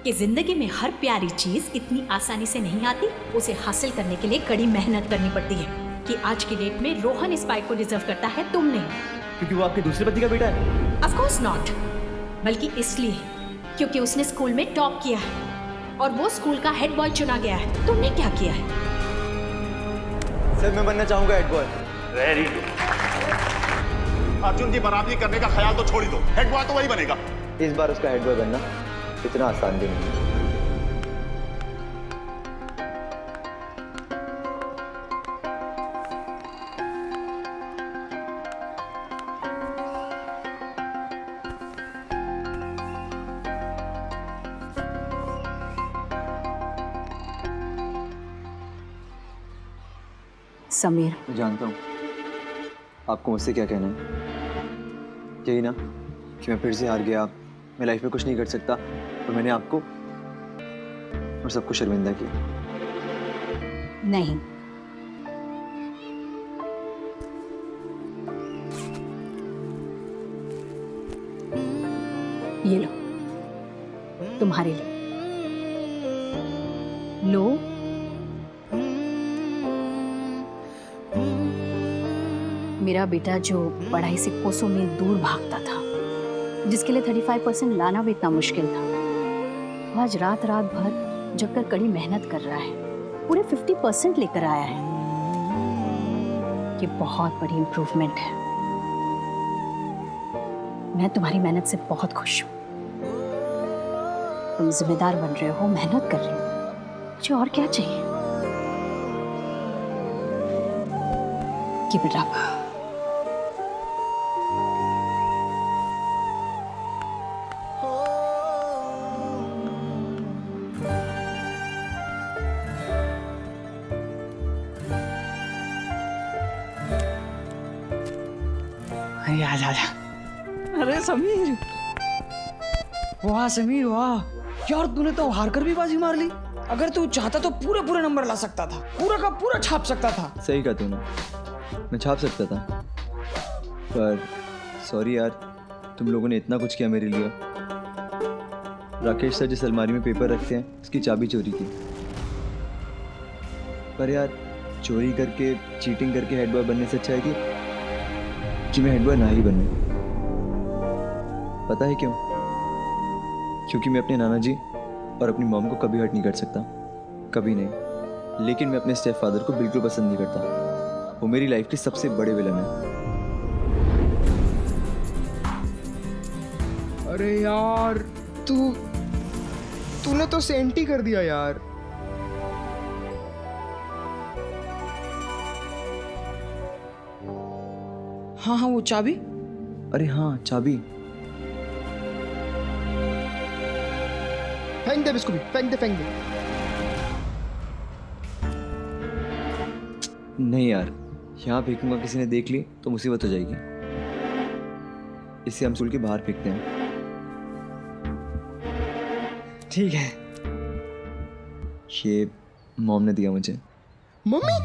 कि जिंदगी में हर प्यारी चीज इतनी आसानी से नहीं आती, उसे हासिल करने के लिए कड़ी मेहनत करनी पड़ती है। कि आज की डेट में रोहन इस बाइक को डिजर्व करता है, तुम नहीं। क्योंकि वो आपके दूसरे पति का बेटा है? ऑफ कोर्स नॉट, बल्कि इसलिए क्योंकि उसने स्कूल में टॉप किया है और वो स्कूल का हेड बॉय चुना गया है। तुमने क्या किया है? सर मैं बनना चाहूंगा head boy. Very good. Arjun की बराबरी करने का ख्याल तो छोड़ ही दो, हेड बॉय तो वही बनेगा। इस बार उसका हेड बॉय बनना इतना आसान भी नहीं है। समीर, मैं जानता हूँ आपको मुझसे क्या कहना है। यही ना कि मैं फिर से हार गया, मैं लाइफ में कुछ नहीं कर सकता और मैंने आपको और सबको शर्मिंदा किया। नहीं, ये लो तुम्हारे लिए। लो। मेरा बेटा जो पढ़ाई से कोसों में दूर भागता था, जिसके लिए 35% लाना भी इतना मुश्किल था, वो आज रात रात भर जगकर कड़ी मेहनत कर रहा है, पूरे 50% लेकर आया है। ये बहुत बड़ी इम्प्रूवमेंट है। मैं तुम्हारी मेहनत से बहुत खुश हूँ। तुम जिम्मेदार बन रहे हो, मेहनत कर रहे हो, मुझे और क्या चाहिए? Keep it up. अरे आजा आजा। अरे समीर, वाह समीर वाह यार, तूने तो हार कर भी बाजी मार ली। अगर तू चाहता तो पूरे पूरे नंबर ला सकता था, पूरा का पूरा छाप सकता था। सही कहा तूने, मैं छाप सकता था, पर सॉरी यार, तुम लोगों ने इतना कुछ किया मेरे लिए। राकेश सर जिस अलमारी में पेपर रखते हैं उसकी चाबी चोरी की। पर यार चोरी करके, चीटिंग करके हेड बॉय बनने से अच्छा है कि मैं हेड बॉय ना ही बनूं। पता है क्यों? क्योंकि मैं अपने नाना जी और अपनी मॉम को कभी हर्ट नहीं कर सकता, कभी नहीं। लेकिन मैं अपने स्टेप फादर को बिल्कुल पसंद नहीं करता, वो मेरी लाइफ के सबसे बड़े विलन है। अरे यार तूने तो सेंटी कर दिया यार। हाँ हाँ वो चाबी। अरे हाँ चाबी। फेंक दे इसको भी, फेंक दे। नहीं यार, यहाँ फेंकूंगा किसी ने देख ली तो मुसीबत हो जाएगी। इसे हम स्कूल के बाहर फेंकते हैं। ठीक है। ये मॉम ने दिया मुझे। मम्मी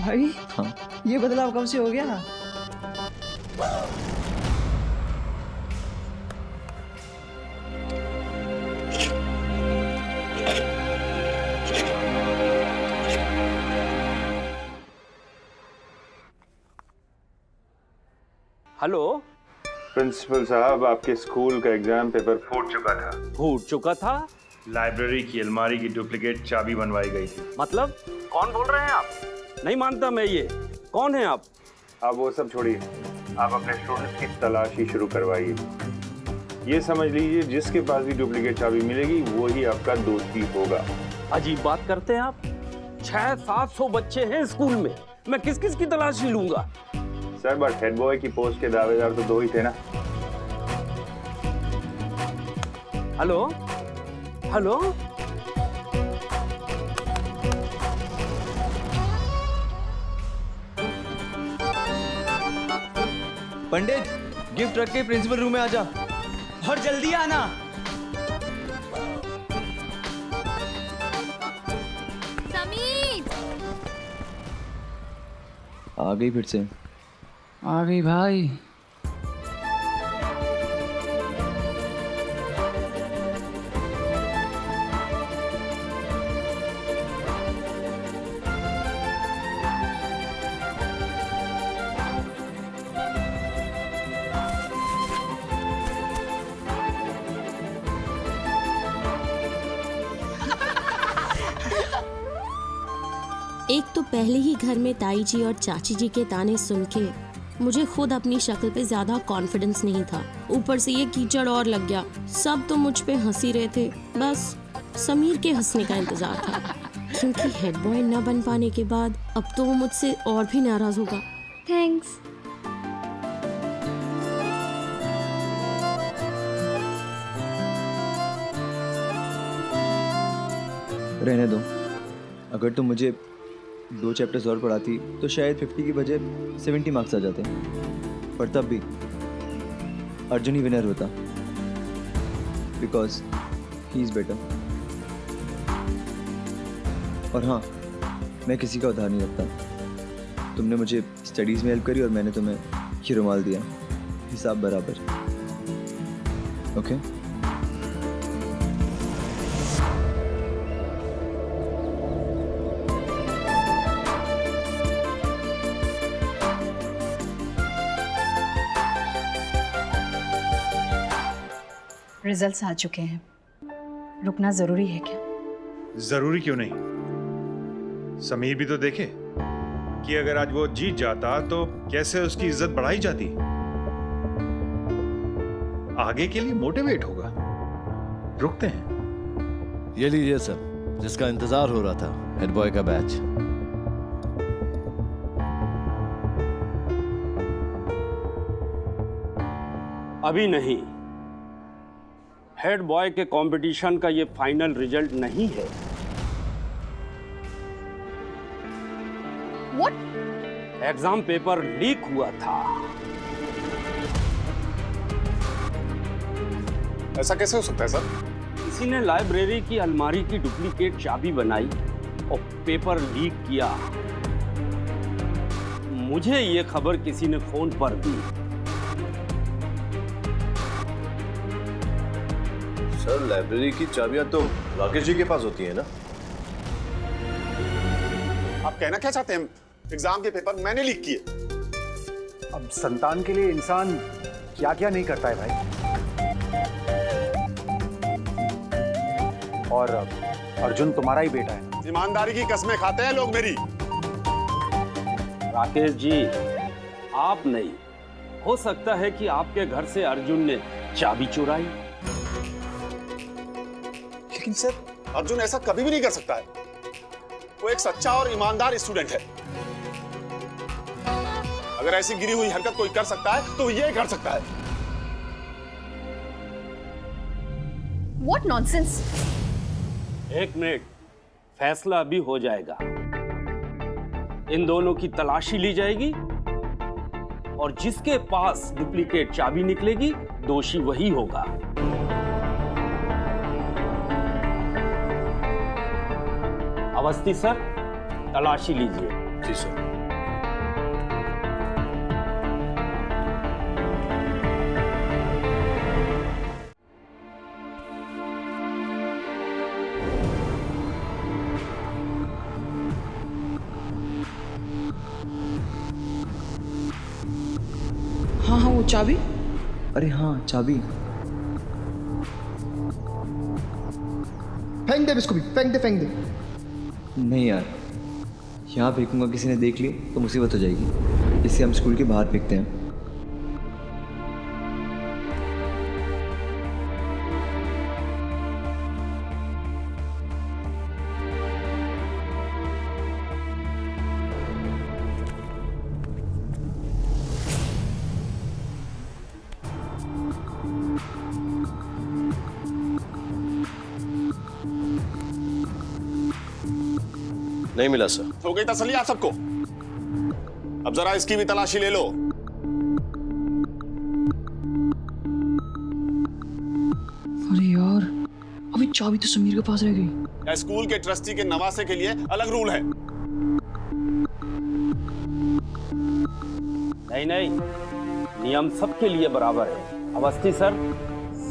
भाई हाँ। ये बदलाव कब से हो गया? हेलो प्रिंसिपल साहब, आपके स्कूल का एग्जाम पेपर फूट चुका था। लाइब्रेरी की अलमारी की डुप्लीकेट चाबी बनवाई गई थी। मतलब कौन बोल रहे हैं आप? नहीं मानता मैं ये। कौन है आप? आप वो सब छोड़िए, आप अपने स्टूडेंट्स की तलाशी शुरू करवाइए। ये समझ लीजिए जिसके पास भी डुप्लीकेट चाबी मिलेगी वही आपका दोस्ती होगा। अजीब बात करते हैं आप। 600-700 बच्चे हैं स्कूल में, मैं किस किस की तलाशी लूंगा? सर बट हेड बॉय की पोस्ट के दावेदार तो 2 ही थे ना। हेलो हेलो, पंडित, गिफ्ट रख के प्रिंसिपल रूम में आ जा। और जल्दी आना। समीर, आ गई फिर से। आ गई भाई। एक तो पहले ही घर में ताई जी और चाची जी के ताने सुन के मुझे खुद अपनी शक्ल पे ज्यादा कॉन्फिडेंस नहीं था। ऊपर से ये कीचड़ और लग गया। सब तो मुझ पे हंसी रहे थे, बस समीर के हंसने का इंतजार था, क्योंकि हेड बॉय न बन पाने के बाद अब तो वो मुझसे और भी नाराज होगा। थैंक्स। रहने दो। अगर तुम मुझे 2 चैप्टर्स और पढ़ाती तो शायद 50 की बजाय 70 मार्क्स आ जाते, पर तब भी अर्जुन ही विनर होता, बिकॉज ही इज़ बेटर। और हाँ, मैं किसी का उधार नहीं रखता। तुमने मुझे स्टडीज़ में हेल्प करी और मैंने तुम्हें ये रुमाल दिया, हिसाब बराबर। ओके? रिजल्ट्स आ चुके हैं, रुकना जरूरी है क्या? जरूरी क्यों नहीं? समीर भी तो देखे कि अगर आज वो जीत जाता तो कैसे उसकी इज्जत बढ़ाई जाती, आगे के लिए मोटिवेट होगा। रुकते हैं। ये लीजिए सर, जिसका इंतजार हो रहा था, हेड बॉय का बैच। अभी नहीं, हेड बॉय के कंपटीशन का ये फाइनल रिजल्ट नहीं है। What? एग्जाम पेपर लीक हुआ था। ऐसा कैसे हो सकता है सर? किसी ने लाइब्रेरी की अलमारी की डुप्लीकेट चाबी बनाई और पेपर लीक किया। मुझे ये खबर किसी ने फोन पर दी। सर, लाइब्रेरी की चाबियां तो राकेश जी के पास होती है ना? आप कहना क्या चाहते हैं? एग्जाम के पेपर मैंने लीक किए। अब संतान के लिए इंसान क्या क्या नहीं करता है भाई। और अर्जुन तुम्हारा ही बेटा है। ईमानदारी की कस्में खाते हैं लोग मेरी। राकेश जी, आप नहीं, हो सकता है कि आपके घर से अर्जुन ने चाबी चुराई। लेकिन सर, अर्जुन ऐसा कभी भी नहीं कर सकता है। वो एक सच्चा और ईमानदार स्टूडेंट है। अगर ऐसी गिरी हुई हरकत कोई कर सकता है तो ये कर सकता है। What nonsense? एक मिनट, फैसला अभी हो जाएगा। इन दोनों की तलाशी ली जाएगी और जिसके पास डुप्लीकेट चाबी निकलेगी, दोषी वही होगा। अवस्थी सर, तलाशी लीजिए। जी सर। हाँ हाँ, वो चाबी। अरे हाँ, चाबी। फेंक दे इसको भी, फेंक दे। नहीं यार, यहाँ फेंकूंगा किसी ने देख ली तो मुसीबत हो जाएगी। इससे हम स्कूल के बाहर फेंकते हैं। नहीं मिला सर। हो गई तसल्ली आप सबको? अब जरा इसकी भी तलाशी ले लो। अरे यार, अभी चाबी तो समीर के पास रह गई। या स्कूल के ट्रस्टी के नवासे के लिए अलग रूल है? नहीं, नियम सबके लिए बराबर है। अवस्थी सर,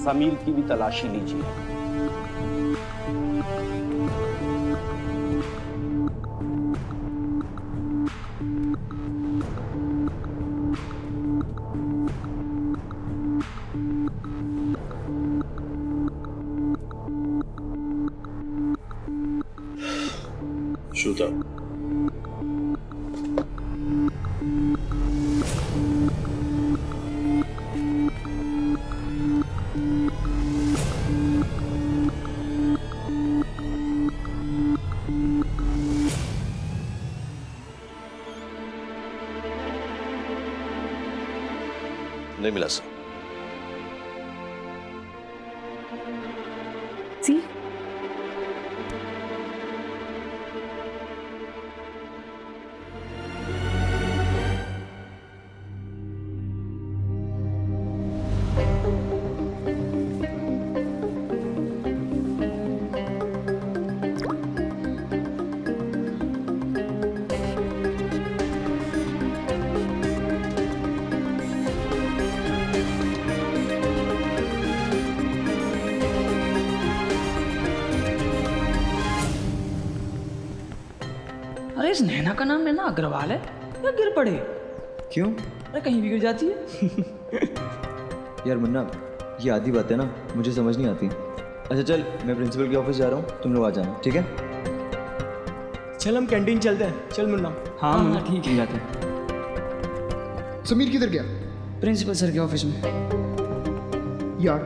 समीर की भी तलाशी लीजिए। श्रुता, नहीं मिला सर। सी अरे इस नैना का नाम नैना अग्रवाल है या गिर पड़े? क्यों? अरे कहीं भी गिर जाती है। यार मुन्ना, ये आधी बात है ना, मुझे समझ नहीं आती। अच्छा चल, मैं प्रिंसिपल के ऑफिस जा रहा हूँ, तुम लोग आ जाना, ठीक है? चल हम कैंटीन चलते हैं। चल मुन्ना। हाँ मुन्ना ठीक है, जाते हैं। समीर किधर गया? प्रिंसिपल सर के ऑफिस में। यार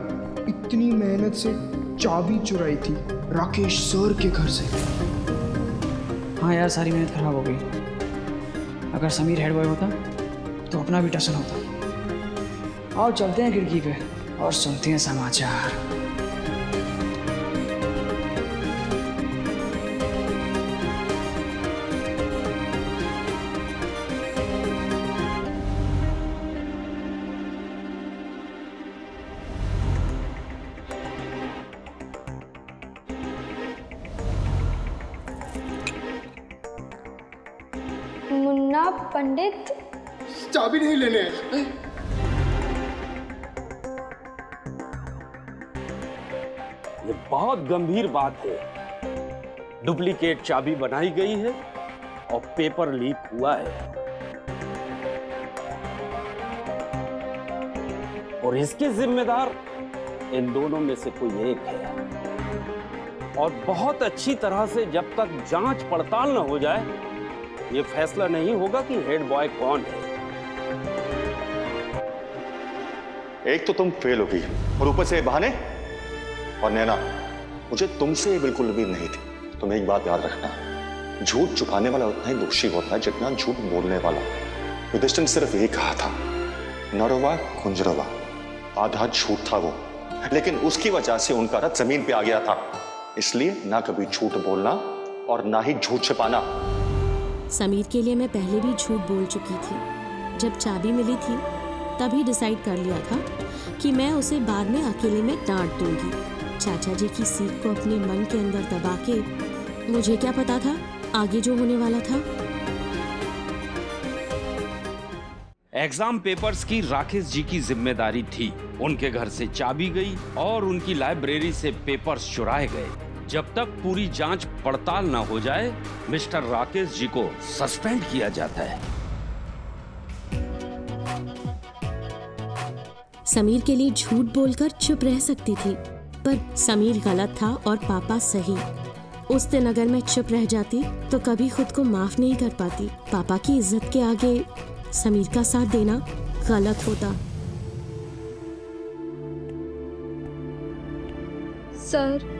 इतनी मेहनत से चाबी चुराई थी राकेश सर के घर से। हाँ यार, सारी मेहनत खराब हो गई। अगर समीर हेड बॉय होता तो अपना भी टसन होता। आओ चलते हैं खिड़की पे और सुनते हैं समाचार। मुन्ना पंडित, चाबी नहीं लेने आए। ये बहुत गंभीर बात है। डुप्लीकेट चाबी बनाई गई है और पेपर लीक हुआ है, और इसके जिम्मेदार इन दोनों में से कोई एक है। और बहुत अच्छी तरह से जब तक जांच पड़ताल न हो जाए, ये फैसला नहीं होगा कि हेड बॉय कौन है। एक तो तुम फेल हो गई और ऊपर से बहाने। और नैना, मुझे तुमसे बिल्कुल भी नहीं थी। तुम एक बात याद रखना, झूठ छुपाने वाला उतना ही दोषी होता है जितना झूठ बोलने वाला। युधिष्ठिर ने सिर्फ ये कहा था, नरवा कुंजरवा, आधा झूठ था वो, लेकिन उसकी वजह से उनका रथ जमीन पे आ गया था। इसलिए ना कभी झूठ बोलना और ना ही झूठ छिपाना। समीर के लिए मैं पहले भी झूठ बोल चुकी थी। जब चाबी मिली थी तभी डिसाइड कर लिया था कि मैं उसे बाद में अकेले में डांट दूंगी। चाचा जी की सीख को अपने मन के अंदर दबा के, मुझे क्या पता था आगे जो होने वाला था। एग्जाम पेपर्स की राकेश जी की जिम्मेदारी थी। उनके घर से चाबी गई और उनकी लाइब्रेरी से पेपर्स चुराए गए। जब तक पूरी जांच पड़ताल न हो जाए, मिस्टर राकेश जी को सस्पेंड किया जाता है। समीर के लिए झूठ बोलकर चुप रह सकती थी, पर समीर गलत था और पापा सही। उस दिन अगर मैं चुप रह जाती तो कभी खुद को माफ नहीं कर पाती। पापा की इज्जत के आगे समीर का साथ देना गलत होता। सर,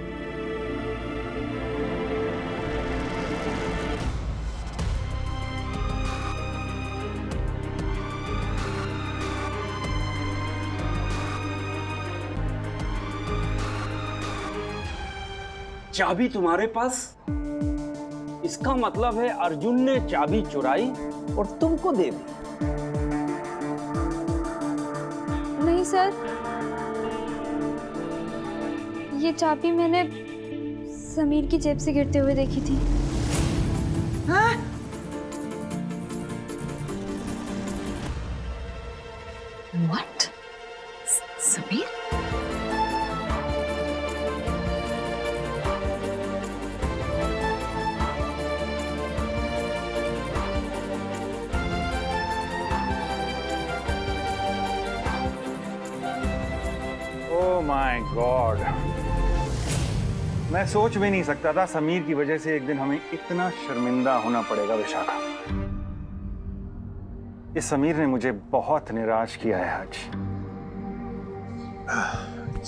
चाबी तुम्हारे पास? इसका मतलब है अर्जुन ने चाबी चुराई और तुमको दे दी। नहीं सर, ये चाबी मैंने समीर की जेब से गिरते हुए देखी थी। What? Sameer? Oh my God, मैं सोच भी नहीं सकता था समीर की वजह से एक दिन हमें इतना शर्मिंदा होना पड़ेगा। विशाखा, इस समीर ने मुझे बहुत निराश किया है आज।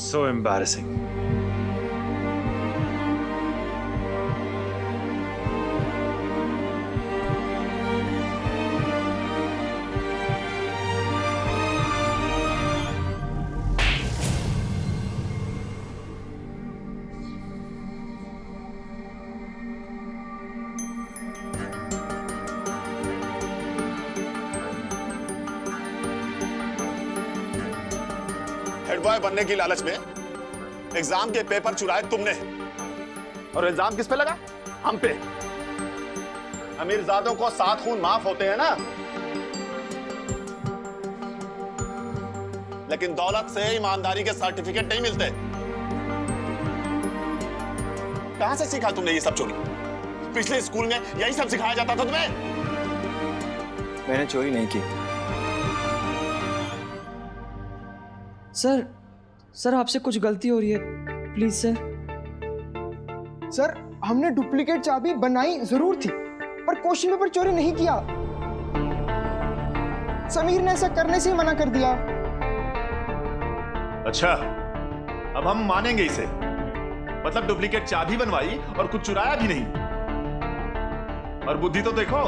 So embarrassing. हेड बॉय बनने की लालच में एग्जाम के पेपर चुराए तुमने, और इल्जाम किस पे लगा? हम पे। अमीरजादों को 7 खून माफ होते हैं ना, लेकिन दौलत से ईमानदारी के सर्टिफिकेट नहीं मिलते। कहां से सीखा तुमने ये सब चोरी? पिछले स्कूल में यही सब सिखाया जाता था तुम्हें? मैंने चोरी नहीं की। सर आपसे कुछ गलती हो रही है, प्लीज सर। सर हमने डुप्लीकेट चाबी बनाई जरूर थी, पर क्वेश्चन पेपर चोरी नहीं किया। समीर ने ऐसा करने से ही मना कर दिया। अच्छा, अब हम मानेंगे इसे। मतलब डुप्लीकेट चाबी बनवाई और कुछ चुराया भी नहीं। और बुद्धि तो देखो,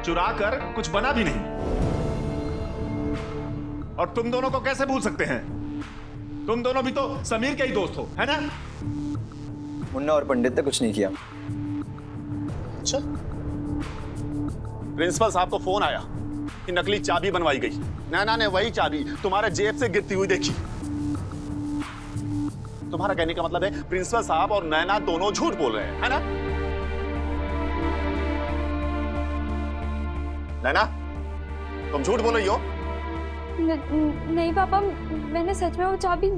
चुरा कर कुछ बना भी नहीं। और तुम दोनों को कैसे भूल सकते हैं? तुम दोनों भी तो समीर के ही दोस्त हो, है ना? मुन्ना और पंडित ने कुछ नहीं किया। अच्छा, प्रिंसिपल साहब को फोन आया कि नकली चाबी बनवाई गई। नैना ने वही चाबी तुम्हारे जेब से गिरती हुई देखी। तुम्हारा कहने का मतलब है प्रिंसिपल साहब और नैना दोनों झूठ बोल रहे हैं, है ना? नैना, तुम झूठ बोल रही हो? नहीं पापा, मैंने सच में वो चाबी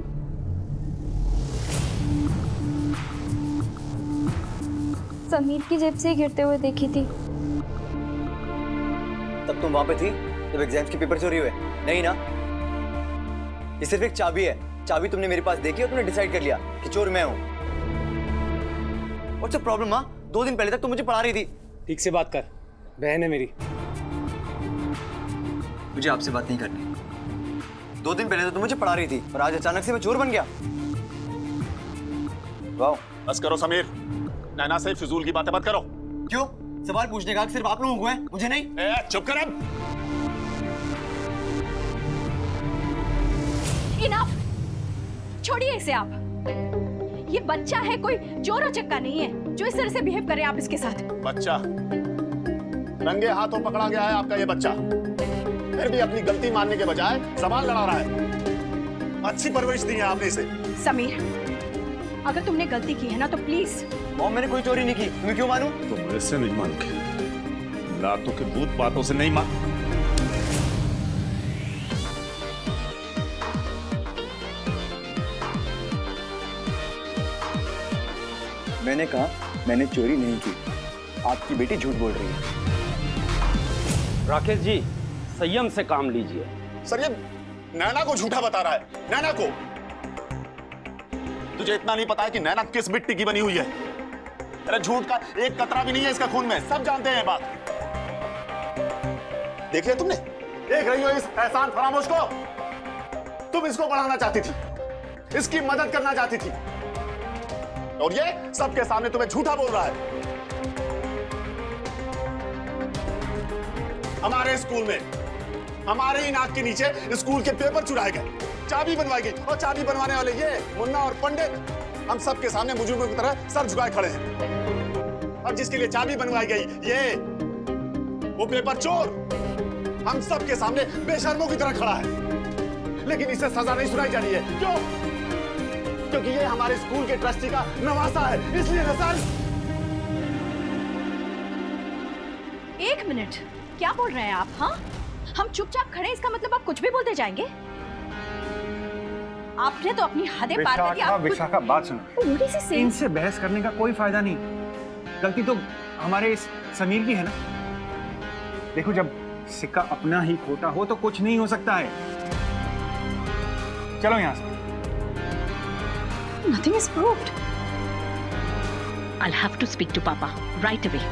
समीर की जेब से ही गिरते हुए देखी थी। तब तुम वहां पे थी जब एग्जाम्स के पेपर चोरी हुए? नहीं ना, ये सिर्फ एक चाबी है। चाबी तुमने मेरे पास देखी और तुमने डिसाइड कर लिया कि चोर मैं हूं। What's the problem? माँ, 2 दिन पहले तक तुम मुझे पढ़ा रही थी। ठीक से बात कर, बहन है मेरी। मुझे आपसे बात नहीं करनी। 2 दिन पहले तो तुम मुझे पढ़ा रही थी और आज अचानक से मैं चोर बन गया। वाह। बस करो समीर, नैना से फिजूल की बातें मत करो। क्यों? सवाल पूछने का हक सिर्फ आप लोगों को है, मुझे नहीं। चुप कर अब। इनफ, छोड़िए इसे आप। ये बच्चा है, कोई चोर चक्का नहीं है जो इस तरह से बिहेव करे आप इसके साथ। बच्चा? रंगे हाथों पकड़ा गया है आपका ये बच्चा, फिर भी अपनी गलती मानने के बजाय सवाल लड़ा रहा है। अच्छी परवरिश दी है आपने इसे। समीर, अगर तुमने गलती की है ना तो प्लीज। मॉम, मैंने कोई चोरी नहीं की, मैं क्यों मानूं? तुम ऐसे नहीं मानोगे। लातों के भूत बातों से नहीं मान। मैंने कहा मैंने चोरी नहीं की। आपकी बेटी झूठ बोल रही है। राकेश जी, संयम से काम लीजिए। सर, ये नैना को झूठा बता रहा है। नैना को? तुझे इतना नहीं पता है कि नैना किस मिट्टी की बनी हुई है? अरे झूठ का एक कतरा भी नहीं है इसका खून में, सब जानते हैं ये बात। देख लिया तुमने? देख रही हो इस एहसान फरामोश को? तुम इसको बढ़ाना चाहती थी, इसकी मदद करना चाहती थी, और ये सबके सामने तुम्हें झूठा बोल रहा है। हमारे स्कूल में, हमारे ही नाक के नीचे स्कूल के पेपर चुराए गए, चाबी बनवाई गई, और चाबी बनवाने वाले ये मुन्ना और पंडित हम सबके सामने मुजरिमों की तरह सर झुकाए खड़े हैं। और जिसके लिए चाबी बनवाई गई, ये वो पेपर चोर हम सबके सामने बेशर्मों की तरह खड़ा है, लेकिन इसे सजा नहीं सुनाई जा रही है। क्यों? क्योंकि ये हमारे स्कूल के ट्रस्टी का नवासा है, इसलिए ना सर। 1 मिनट, क्या बोल रहे हैं आप? हाँ, हम चुपचाप खड़े, इसका मतलब आप कुछ भी बोलते जाएंगे? आपने तो अपनी हदें पार कर दी। विशाखा, बात सुनो। इनसे बहस करने का कोई फायदा नहीं। गलती तो हमारे इस समीर की है ना। देखो, जब सिक्का अपना ही खोटा हो तो कुछ नहीं हो सकता है। चलो यहां से। Nothing is proved. I'll have to speak to Papa right away.